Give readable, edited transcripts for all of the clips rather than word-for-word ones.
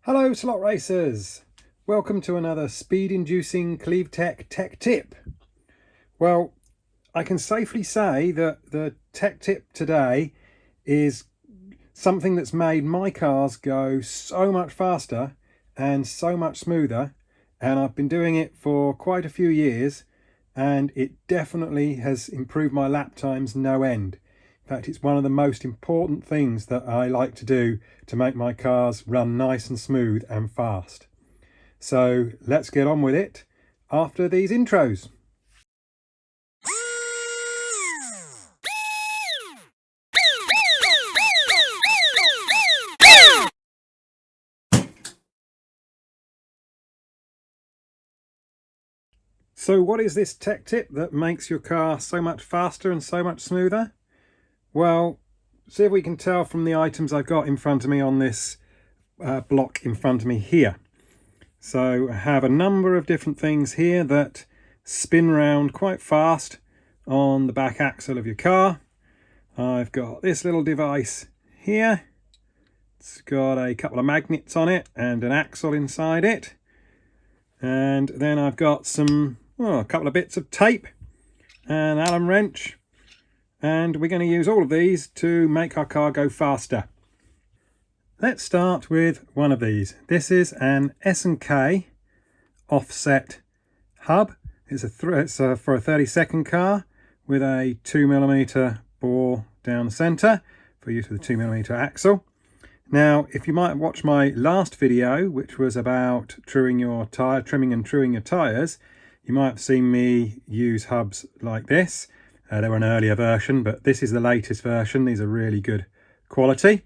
Hello slot racers, welcome to another speed-inducing Clevetech tech tip. Well, I can safely say that the tech tip today is something that's made my cars go so much faster and so much smoother, and I've been doing it for quite a few years and it definitely has improved my lap times no end. In fact, it's one of the most important things that I like to do to make my cars run nice and smooth and fast. So let's get on with it after these intros. So what is this tech tip that makes your car so much faster and so much smoother? Well, see if we can tell from the items I've got in front of me on this block in front of me here. So I have a number of different things here that spin round quite fast on the back axle of your car. I've got this little device here. It's got a couple of magnets on it and an axle inside it. And then I've got a couple of bits of tape, an Allen wrench, and we're going to use all of these to make our car go faster. Let's start with one of these. This is an S&K offset hub. It's for a 32nd car with a 2mm bore down the centre for use with a 2mm axle. Now, if you might have watched my last video, which was about trimming and truing your tyres, you might have seen me use hubs like this. They were an earlier version, but this is the latest version. These are really good quality.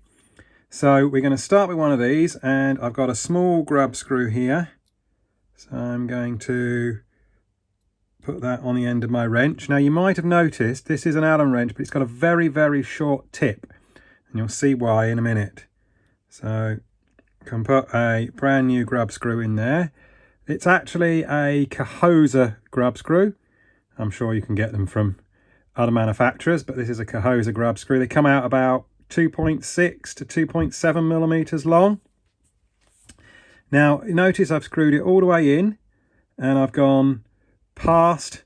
So we're going to start with one of these, and I've got a small grub screw here. So I'm going to put that on the end of my wrench. Now you might have noticed this is an Allen wrench, but it's got a very, very short tip, and you'll see why in a minute. So I can put a brand new grub screw in there. It's actually a Cahosa grub screw. I'm sure you can get them from other manufacturers, but this is a Cahosa grub screw. They come out about 2.6 to 2.7 millimeters long. Now notice I've screwed it all the way in, and I've gone past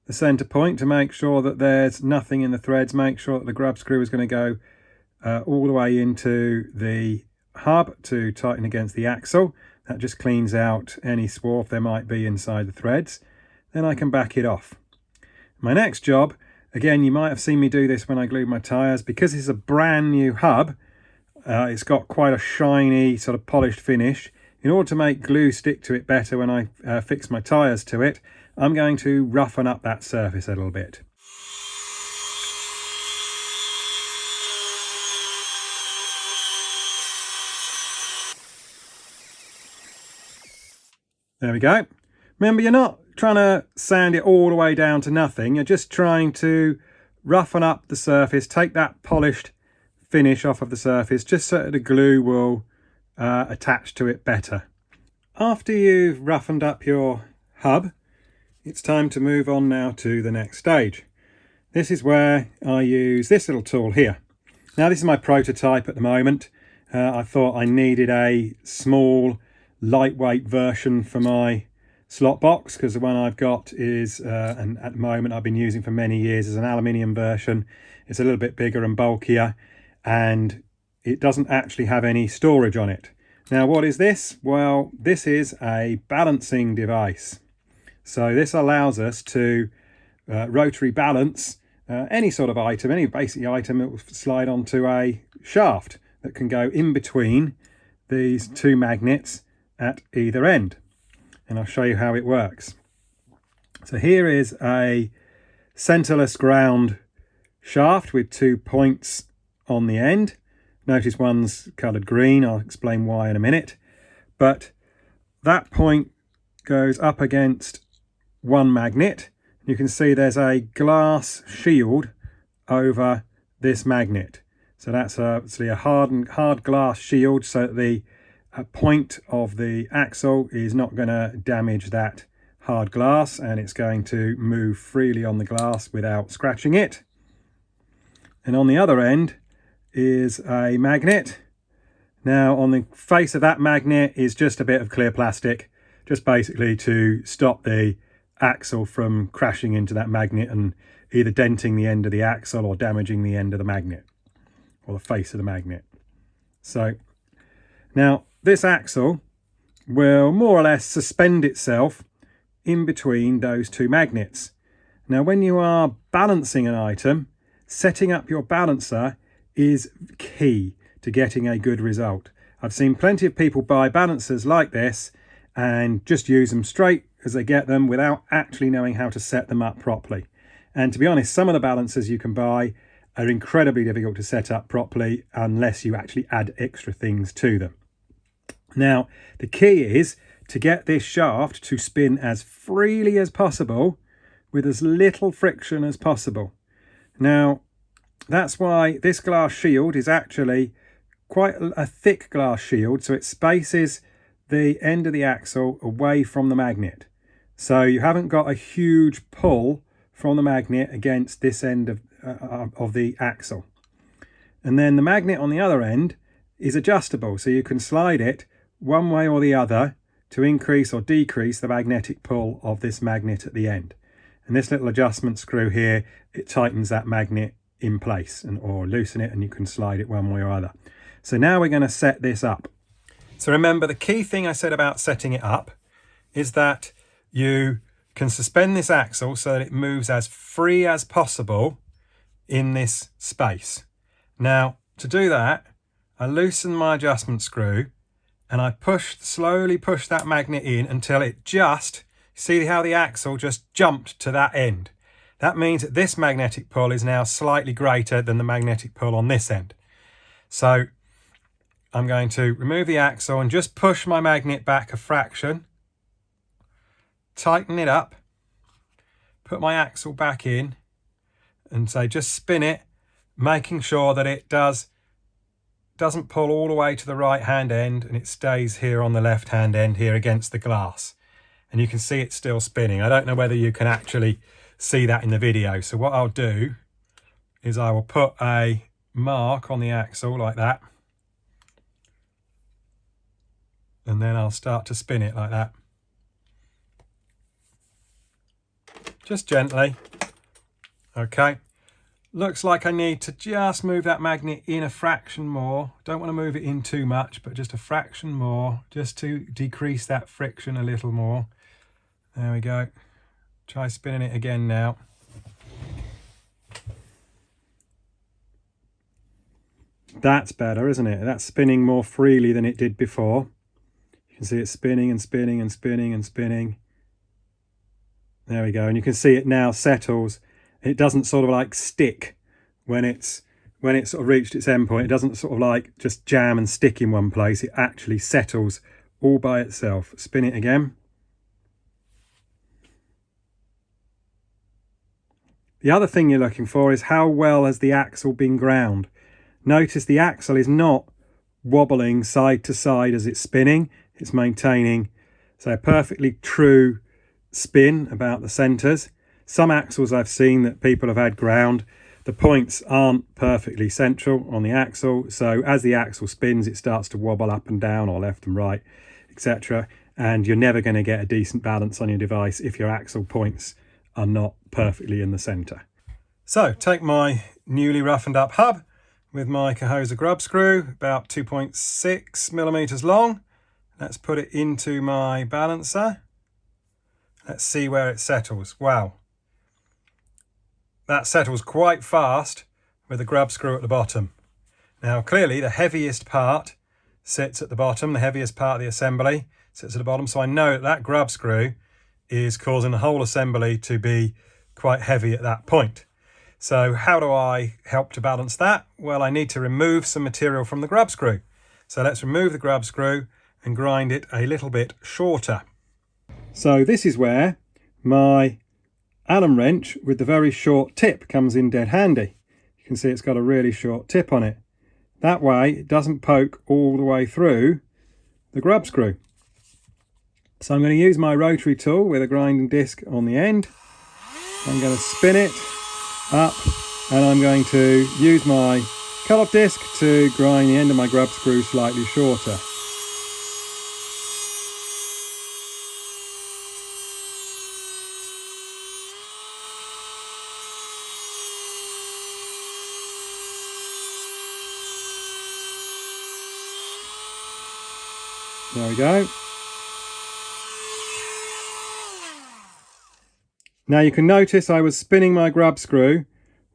the center point to make sure that there's nothing in the threads. Make sure that the grub screw is going to go all the way into the hub to tighten against the axle. That just cleans out any swarf there might be inside the threads. Then I can back it off. My next job, again, you might have seen me do this when I glued my tyres. Because this is a brand new hub, it's got quite a shiny sort of polished finish. In order to make glue stick to it better when I fix my tyres to it, I'm going to roughen up that surface a little bit. There we go. Remember, you're not trying to sand it all the way down to nothing. You're just trying to roughen up the surface, take that polished finish off of the surface, just so that the glue will attach to it better. After you've roughened up your hub, it's time to move on now to the next stage. This is where I use this little tool here. Now, this is my prototype at the moment. I thought I needed a small, lightweight version for my slot box, because the one I've got is, and at the moment I've been using for many years, is an aluminium version. It's a little bit bigger and bulkier, and it doesn't actually have any storage on it. Now, what is this? Well, this is a balancing device. So this allows us to rotary balance any sort of item, any basic item that will slide onto a shaft that can go in between these two magnets at either end. And I'll show you how it works. So here is a centerless ground shaft with 2 points on the end. Notice one's coloured green. I'll explain why in a minute. But that point goes up against one magnet. You can see there's a glass shield over this magnet. So that's actually a hard glass shield, so that the point of the axle is not going to damage that hard glass, and it's going to move freely on the glass without scratching it. And on the other end is a magnet. Now on the face of that magnet is just a bit of clear plastic, just basically to stop the axle from crashing into that magnet and either denting the end of the axle or damaging the end of the magnet or the face of the magnet. So now this axle will more or less suspend itself in between those two magnets. Now when you are balancing an item, setting up your balancer is key to getting a good result. I've seen plenty of people buy balancers like this and just use them straight as they get them without actually knowing how to set them up properly. And to be honest, some of the balancers you can buy are incredibly difficult to set up properly unless you actually add extra things to them. Now, the key is to get this shaft to spin as freely as possible with as little friction as possible. Now, that's why this glass shield is actually quite a thick glass shield, so it spaces the end of the axle away from the magnet. So you haven't got a huge pull from the magnet against this end of the axle. And then the magnet on the other end is adjustable, so you can slide it one way or the other to increase or decrease the magnetic pull of this magnet at the end. And this little adjustment screw here, it tightens that magnet in place or loosen it, and you can slide it one way or other. So now we're going to set this up. So remember, the key thing I said about setting it up is that you can suspend this axle so that it moves as free as possible in this space. Now, to do that, I loosen my adjustment screw and I slowly push that magnet in until it just, see how the axle just jumped to that end. That means that this magnetic pull is now slightly greater than the magnetic pull on this end. So I'm going to remove the axle and just push my magnet back a fraction, tighten it up, put my axle back in, and say just spin it, making sure that it doesn't pull all the way to the right hand end and it stays here on the left hand end here against the glass. And you can see it's still spinning. I don't know whether you can actually see that in the video. So what I'll do is I will put a mark on the axle like that. And then I'll start to spin it like that. Just gently. Okay. Looks like I need to just move that magnet in a fraction more. Don't want to move it in too much, but just a fraction more, just to decrease that friction a little more. There we go. Try spinning it again now. That's better, isn't it? That's spinning more freely than it did before. You can see it spinning and spinning and spinning and spinning. There we go. And you can see it now settles. It doesn't sort of like stick when it's sort of reached its end point. It doesn't sort of like just jam and stick in one place. It actually settles all by itself. Spin it again. The other thing you're looking for is how well has the axle been ground. Notice the axle is not wobbling side to side as it's spinning. It's maintaining, so a perfectly true spin about the centres. Some axles I've seen that people have had ground, the points aren't perfectly central on the axle, so as the axle spins it starts to wobble up and down or left and right, etc. And you're never going to get a decent balance on your device if your axle points are not perfectly in the centre. So take my newly roughened up hub with my Cahosa grub screw, about 2.6 millimeters long. Let's put it into my balancer. Let's see where it settles. Wow. That settles quite fast with the grub screw at the bottom. Now clearly the heaviest part sits at the bottom, the heaviest part of the assembly sits at the bottom, so I know that that grub screw is causing the whole assembly to be quite heavy at that point. So how do I help to balance that? Well, I need to remove some material from the grub screw. So let's remove the grub screw and grind it a little bit shorter. So this is where my Allen wrench with the very short tip comes in dead handy. You can see it's got a really short tip on it. That way it doesn't poke all the way through the grub screw. So I'm going to use my rotary tool with a grinding disc on the end. I'm going to spin it up and I'm going to use my cut off disc to grind the end of my grub screw slightly shorter. There we go. Now you can notice I was spinning my grub screw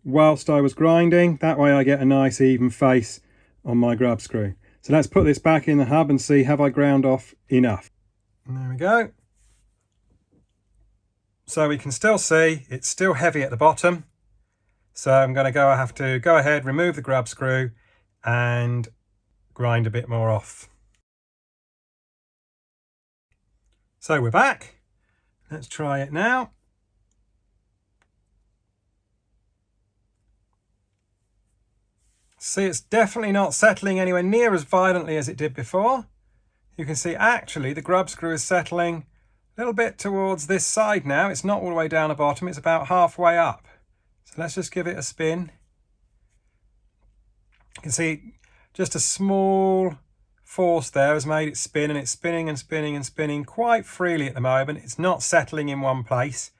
whilst I was grinding. That way I get a nice even face on my grub screw. So let's put this back in the hub and see, have I ground off enough? And there we go. So we can still see it's still heavy at the bottom. So I'm going to have to go ahead, remove the grub screw and grind a bit more off. So we're back. Let's try it now. See, it's definitely not settling anywhere near as violently as it did before. You can see actually the grub screw is settling a little bit towards this side now. It's not all the way down the bottom, it's about halfway up. So let's just give it a spin. You can see just a small force there has made it spin, and it's spinning and spinning and spinning quite freely at the moment. It's not settling in one place.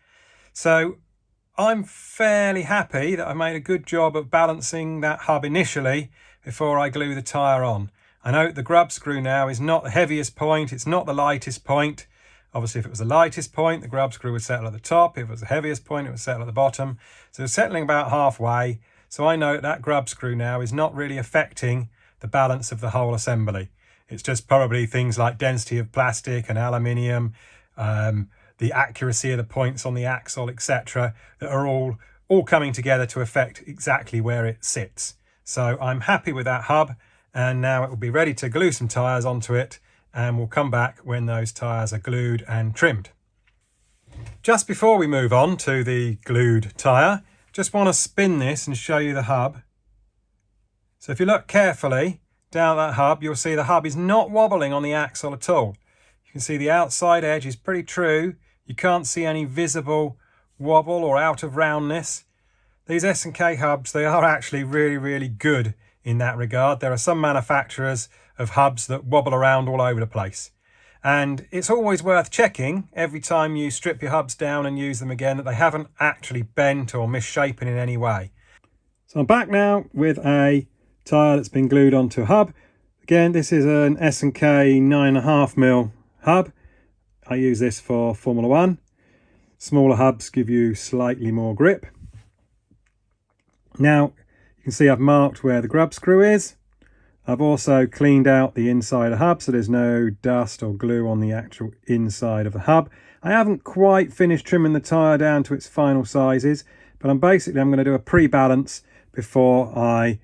So I'm fairly happy that I made a good job of balancing that hub initially before I glue the tyre on. I know the grub screw now is not the heaviest point, it's not the lightest point. Obviously if it was the lightest point, the grub screw would settle at the top. If it was the heaviest point, it would settle at the bottom. So it's settling about halfway. So I know that grub screw now is not really affecting the balance of the whole assembly. It's just probably things like density of plastic and aluminium, the accuracy of the points on the axle, etc., that are all coming together to affect exactly where it sits. So I'm happy with that hub, and now it will be ready to glue some tyres onto it, and we'll come back when those tyres are glued and trimmed. Just before we move on to the glued tyre, just want to spin this and show you the hub. So if you look carefully down that hub, you'll see the hub is not wobbling on the axle at all. You can see the outside edge is pretty true. You can't see any visible wobble or out of roundness. These S&K hubs, they are actually really, really good in that regard. There are some manufacturers of hubs that wobble around all over the place. And it's always worth checking every time you strip your hubs down and use them again that they haven't actually bent or misshapen in any way. So I'm back now with a tyre that's been glued onto a hub. Again, this is an S&K 9.5mm hub. I use this for Formula 1. Smaller hubs give you slightly more grip. Now, you can see I've marked where the grub screw is. I've also cleaned out the inside of the hub so there's no dust or glue on the actual inside of the hub. I haven't quite finished trimming the tyre down to its final sizes, but I'm going to do a pre-balance before I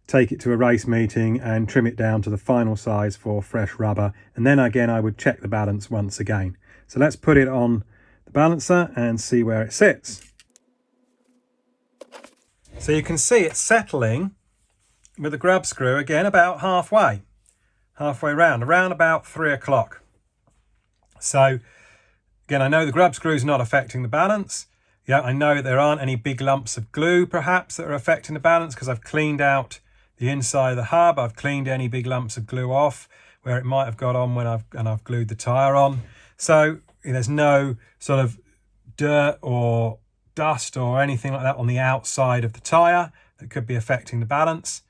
take it to a race meeting and trim it down to the final size for fresh rubber, and then again I would check the balance once again. So let's put it on the balancer and see where it sits. So you can see it's settling with the grub screw again about halfway round, around about 3 o'clock. So again, I know the grub screw is not affecting the balance. Yeah, I know there aren't any big lumps of glue perhaps that are affecting the balance because I've cleaned out the inside of the hub. I've cleaned any big lumps of glue off where it might have got on when I've glued the tyre on. So there's no sort of dirt or dust or anything like that on the outside of the tyre that could be affecting the balance.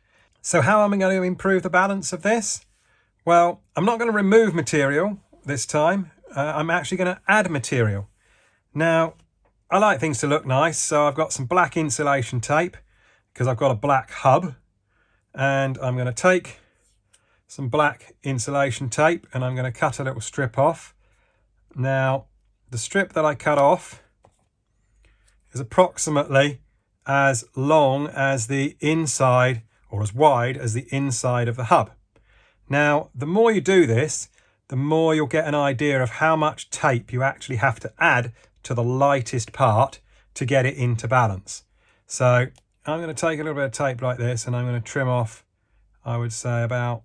So how am I going to improve the balance of this? Well, I'm not going to remove material this time. I'm actually going to add material. Now, I like things to look nice, so I've got some black insulation tape because I've got a black hub. And I'm going to take some black insulation tape and I'm going to cut a little strip off. Now, the strip that I cut off is approximately as long as the inside, or as wide as the inside of the hub. Now, the more you do this, the more you'll get an idea of how much tape you actually have to add to the lightest part to get it into balance. So I'm going to take a little bit of tape like this and I'm going to trim off, I would say, about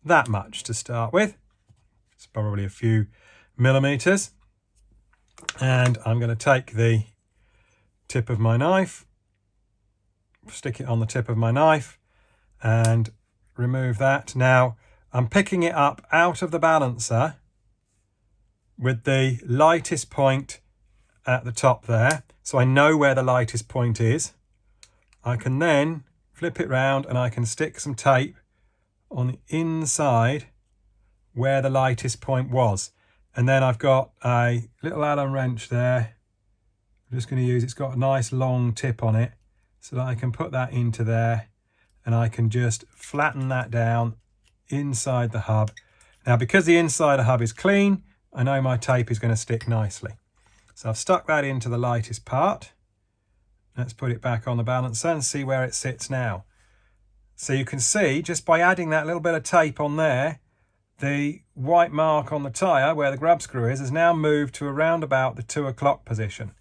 that much to start with. It's probably a few millimeters. And I'm going to take the tip of my knife, stick it on the tip of my knife, and remove that. Now I'm picking it up out of the balancer with the lightest point at the top there, so I know where the lightest point is. I can then flip it round and I can stick some tape on the inside where the lightest point was. And then I've got a little Allen wrench there. I'm just going to use, it's got a nice long tip on it, so that I can put that into there and I can just flatten that down inside the hub. Now, because the inside of the hub is clean, I know my tape is going to stick nicely. So I've stuck that into the lightest part. Let's put it back on the balancer and see where it sits now. So you can see, just by adding that little bit of tape on there, the white mark on the tyre where the grub screw is has now moved to around about the 2 o'clock position,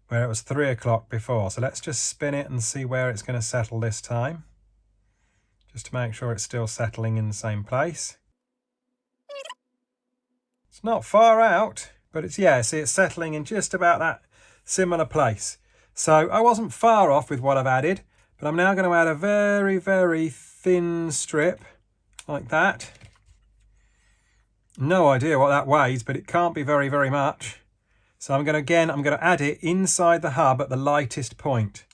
where it was 3 o'clock before. So let's just spin it and see where it's going to settle this time, just to make sure it's still settling in the same place. It's not far out, but it's, yeah, see, it's settling in just about that similar place. So I wasn't far off with what I've added, but I'm now going to add a very, very thin strip like that. No idea what that weighs, but it can't be very, very much. So I'm going to add it inside the hub at the lightest point.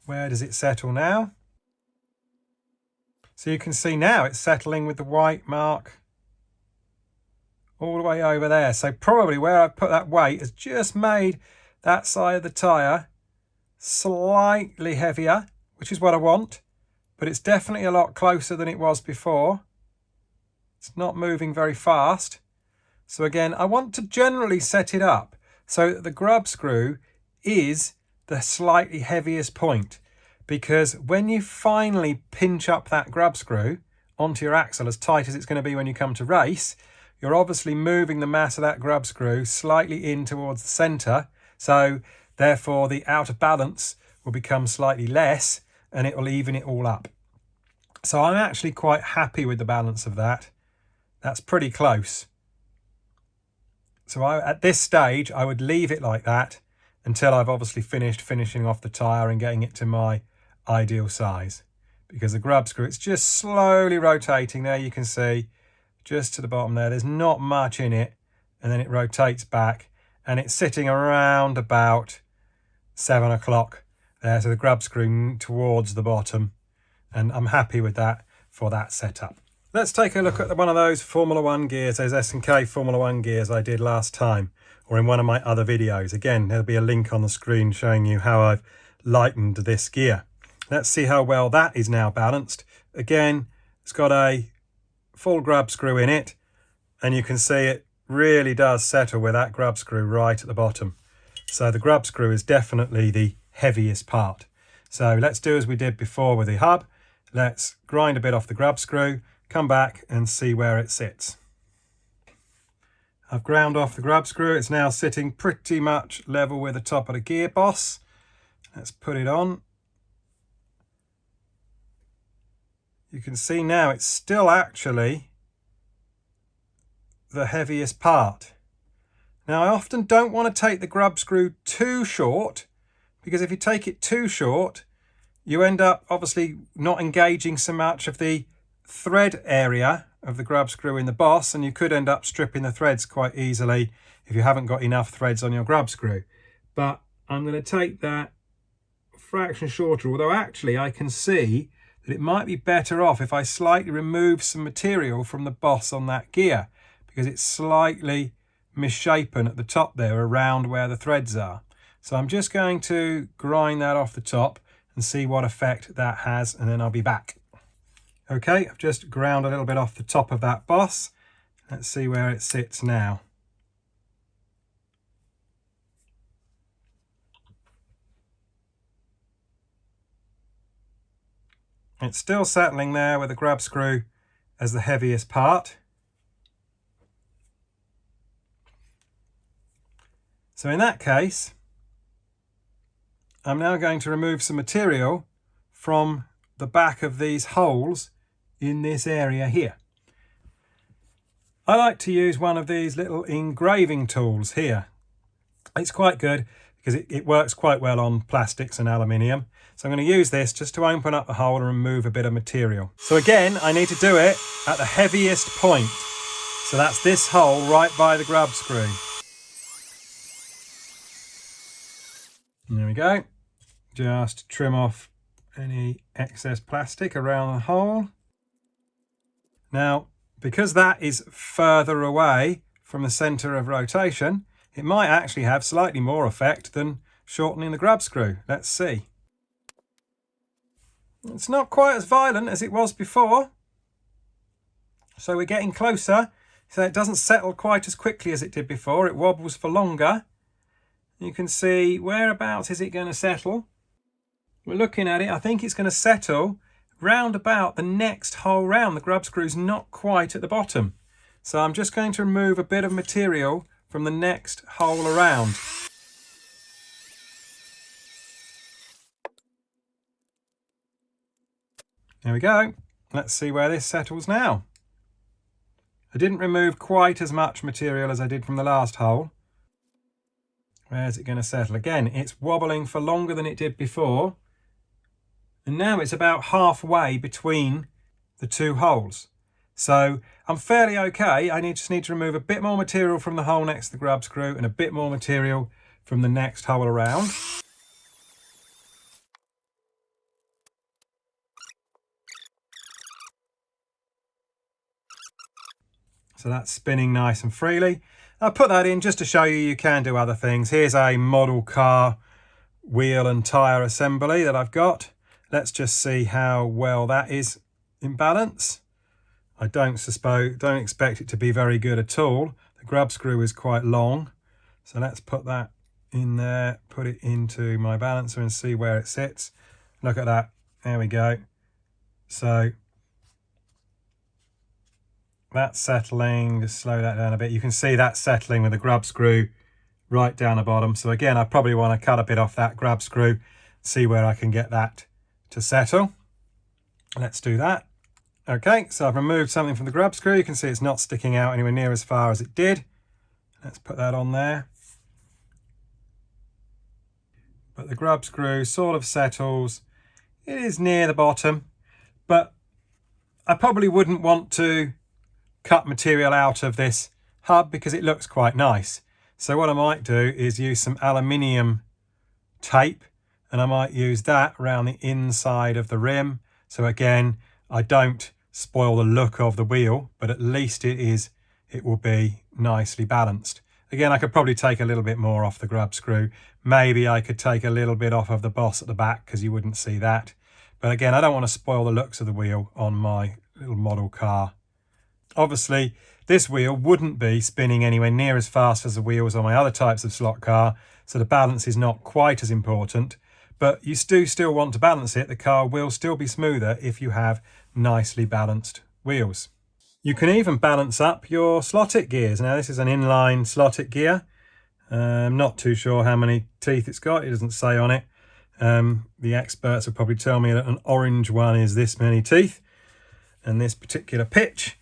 Where does it settle now? So you can see now it's settling with the white mark all the way over there. So probably where I've put that weight has just made that side of the tyre slightly heavier, which is what I want, but it's definitely a lot closer than it was before. It's not moving very fast. So again, I want to generally set it up so that the grub screw is the slightly heaviest point, because when you finally pinch up that grub screw onto your axle as tight as it's going to be when you come to race, you're obviously moving the mass of that grub screw slightly in towards the centre, so therefore the out of balance will become slightly less and it will even it all up. So I'm actually quite happy with the balance of that. That's pretty close. So at this stage, I would leave it like that until I've obviously finished finishing off the tyre and getting it to my ideal size. Because the grub screw, it's just slowly rotating there, you can see, just to the bottom there. There's not much in it, and then it rotates back, and it's sitting around about 7 o'clock there, so the grub screw towards the bottom, and I'm happy with that for that setup. Let's take a look at one of those Formula 1 gears, those S&K Formula 1 gears I did last time, or in one of my other videos. Again, there'll be a link on the screen showing you how I've lightened this gear. Let's see how well that is now balanced. Again, it's got a full grub screw in it, and you can see it really does settle with that grub screw right at the bottom. So the grub screw is definitely the heaviest part. So let's do as we did before with the hub. Let's grind a bit off the grub screw, come back and see where it sits. I've ground off the grub screw. It's now sitting pretty much level with the top of the gear boss. Let's put it on. You can see now it's still actually the heaviest part. Now I often don't want to take the grub screw too short, because if you take it too short, you end up obviously not engaging so much of the thread area of the grub screw in the boss, and you could end up stripping the threads quite easily if you haven't got enough threads on your grub screw. But I'm going to take that fraction shorter, although actually I can see that it might be better off if I slightly remove some material from the boss on that gear, because it's slightly misshapen at the top there around where the threads are. So I'm just going to grind that off the top and see what effect that has, and then I'll be back. Okay, I've just ground a little bit off the top of that boss. Let's see where it sits now. It's still settling there with the grub screw as the heaviest part. So in that case, I'm now going to remove some material from the back of these holes in this area here. I like to use one of these little engraving tools here. It's quite good because it works quite well on plastics and aluminium. So I'm going to use this just to open up the hole and remove a bit of material. So again, I need to do it at the heaviest point. So that's this hole right by the grub screw. And there we go. Just trim off any excess plastic around the hole. Now, because that is further away from the centre of rotation, it might actually have slightly more effect than shortening the grub screw. Let's see. It's not quite as violent as it was before. So we're getting closer. So it doesn't settle quite as quickly as it did before. It wobbles for longer. You can see whereabouts is it going to settle. We're looking at it. I think it's going to settle round about the next hole round. The grub screw's not quite at the bottom. So I'm just going to remove a bit of material from the next hole around. There we go. Let's see where this settles now. I didn't remove quite as much material as I did from the last hole. Where's it going to settle? Again, it's wobbling for longer than it did before. And now it's about halfway between the two holes. So I'm fairly okay. I just need to remove a bit more material from the hole next to the grub screw and a bit more material from the next hole around. So that's spinning nice and freely. I'll put that in just to show you can do other things. Here's a model car wheel and tyre assembly that I've got. Let's just see how well that is in balance. I don't expect it to be very good at all. The grub screw is quite long. So let's put that in there, put it into my balancer and see where it sits. Look at that. There we go. So that's settling. Just slow that down a bit. You can see that settling with the grub screw right down the bottom. So again, I probably want to cut a bit off that grub screw, see where I can get that to settle. Let's do that. Okay, so I've removed something from the grub screw. You can see it's not sticking out anywhere near as far as it did. Let's put that on there. But the grub screw sort of settles. It is near the bottom, but I probably wouldn't want to cut material out of this hub because it looks quite nice. So what I might do is use some aluminium tape, and I might use that around the inside of the rim. So again, I don't spoil the look of the wheel, but at least it will be nicely balanced. Again, I could probably take a little bit more off the grub screw. Maybe I could take a little bit off of the boss at the back because you wouldn't see that. But again, I don't want to spoil the looks of the wheel on my little model car. Obviously, this wheel wouldn't be spinning anywhere near as fast as the wheels on my other types of slot car, so the balance is not quite as important. But you do still want to balance it. The car will still be smoother if you have nicely balanced wheels. You can even balance up your SlotIt gears. Now this is an inline SlotIt gear. I'm not too sure how many teeth it's got. It doesn't say on it. The experts will probably tell me that an orange one is this many teeth and this particular pitch.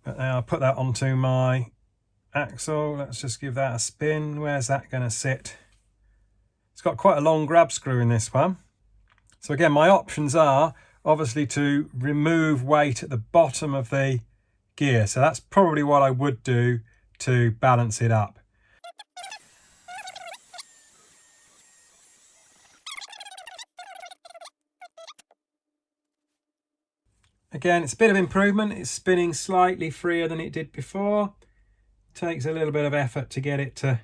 But now I'll put that onto my axle. Let's just give that a spin. Where's that going to sit? It's got quite a long grub screw in this one. So again, my options are obviously to remove weight at the bottom of the gear. So that's probably what I would do to balance it up. Again, it's a bit of improvement. It's spinning slightly freer than it did before. Takes a little bit of effort to get it to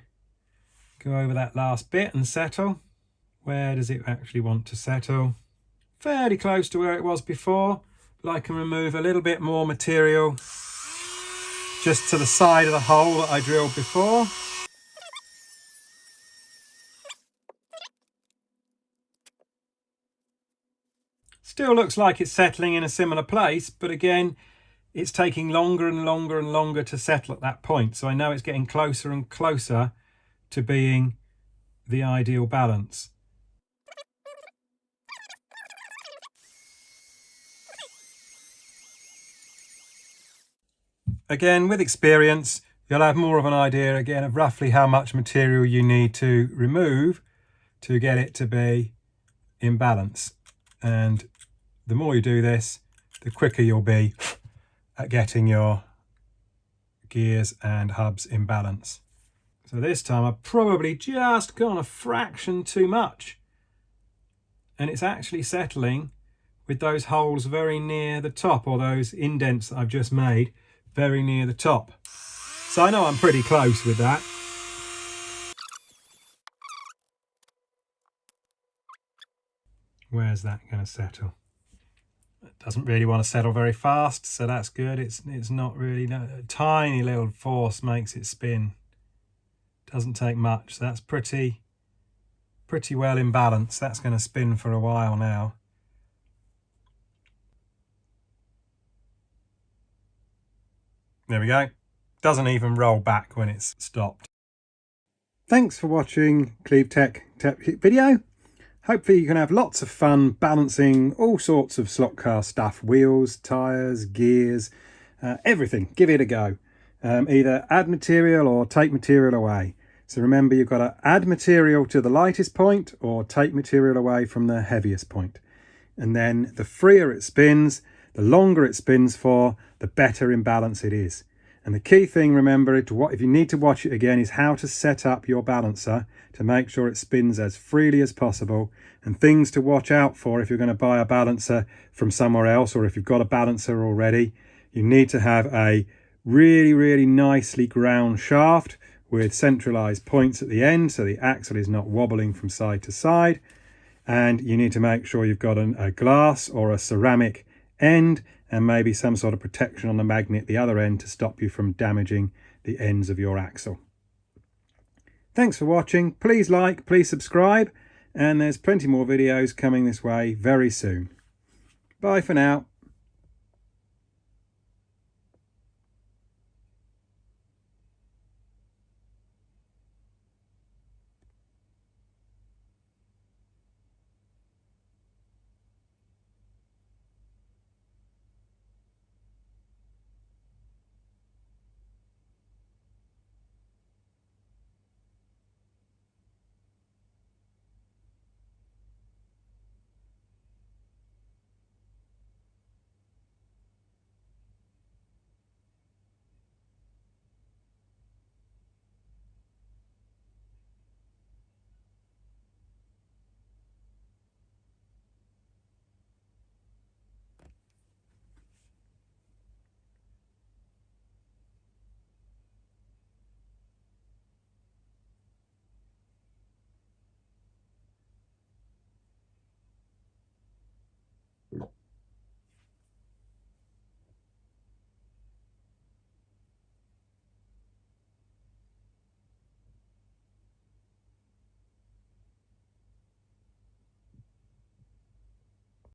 go over that last bit and settle. Where does it actually want to settle? Fairly close to where it was before, but I can remove a little bit more material just to the side of the hole that I drilled before. Still looks like it's settling in a similar place, but again, it's taking longer and longer and longer to settle at that point. So I know it's getting closer and closer to being the ideal balance. Again, with experience, you'll have more of an idea again of roughly how much material you need to remove to get it to be in balance. And the more you do this, the quicker you'll be at getting your gears and hubs in balance. So this time I've probably just gone a fraction too much, and it's actually settling with those holes very near the top, or those indents that I've just made very near the top. So I know I'm pretty close with that. Where's that going to settle? It doesn't really want to settle very fast, so that's good. It's not really, a tiny little force makes it spin. Doesn't take much, so that's pretty well in balance. That's going to spin for a while now. There we go. Doesn't even roll back when it's stopped. Thanks for watching CleveTech Tech video. Hopefully you can have lots of fun balancing all sorts of slot car stuff, wheels, tyres, gears, everything. Give it a go. Either add material or take material away. So remember, you've got to add material to the lightest point or take material away from the heaviest point. And then the freer it spins, the longer it spins for, the better in balance it is. And the key thing, remember, if you need to watch it again, is how to set up your balancer to make sure it spins as freely as possible. And things to watch out for if you're going to buy a balancer from somewhere else, or if you've got a balancer already, you need to have a really nicely ground shaft with centralized points at the end, so the axle is not wobbling from side to side. And you need to make sure you've got a glass or a ceramic end, and maybe some sort of protection on the magnet at the other end to stop you from damaging the ends of your axle. Thanks for watching. Please like, please subscribe, and there's plenty more videos coming this way very soon. Bye for now.